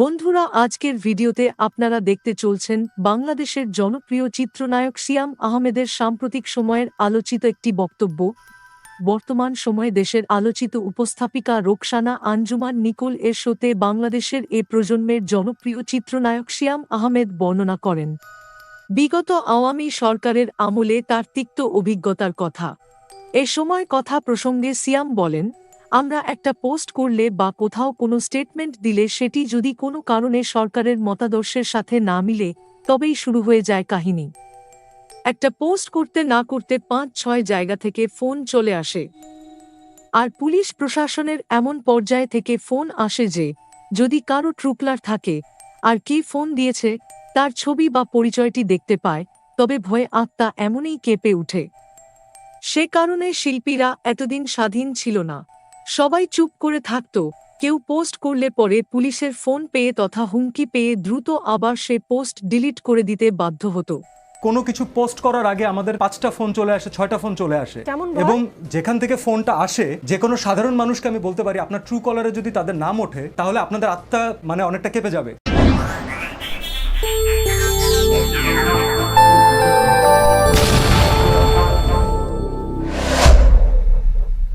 বন্ধুরা, আজকের ভিডিওতে আপনারা দেখতে চলছেন বাংলাদেশের জনপ্রিয় চিত্রনায়ক সিয়াম আহমেদের সাম্প্রতিক সময়ের আলোচিত একটি বক্তব্য। বর্তমান সময়ে দেশের আলোচিত উপস্থাপিকা রোকসানা আঞ্জুমান নিকোল এর শোতে বাংলাদেশের এ প্রজন্মের জনপ্রিয় চিত্রনায়ক সিয়াম আহমেদ বর্ণনা করেন বিগত আওয়ামী সরকারের আমলে তার তিক্ত অভিজ্ঞতার কথা। এ সময় কথা প্রসঙ্গে সিয়াম বলেন, আমরা একটা পোস্ট করলে বা কোথাও কোনো স্টেটমেন্ট দিলে সেটি যদি কোনো কারণে সরকারের মতাদর্শের সাথে না মিলে, তবেই শুরু হয়ে যায় কাহিনী। একটা পোস্ট করতে না করতে ৫-৬ জায়গা থেকে ফোন চলে আসে। আর পুলিশ প্রশাসনের এমন পর্যায় থেকে ফোন আসে যে, যদি কারো ট্রুকলার থাকে আর কে ফোন দিয়েছে তার ছবি বা পরিচয়টি দেখতে পায়, তবে ভয়ে আত্মা এমনই কেঁপে উঠে। সে কারণে শিল্পীরা এতদিন স্বাধীন ছিল না। সবাই চুপ করে থাকত। কেউ পোস্ট করলে পরে পুলিশের ফোন পেয়ে তথা হুমকি পেয়ে দ্রুত আবার সে পোস্ট ডিলিট করে দিতে বাধ্য হতো। কোনো কিছু পোস্ট করার আগে আমাদের ৫টা ফোন চলে আসে, ৬টা ফোন চলে আসে, এবং যেখান থেকে ফোনটা আসে যে কোনো সাধারণ মানুষকে আমি বলতে পারি আপনার ট্রু কলারে যদি তাদের নাম ওঠে তাহলে আপনাদের আত্মা অনেকটা কেঁপে যাবে।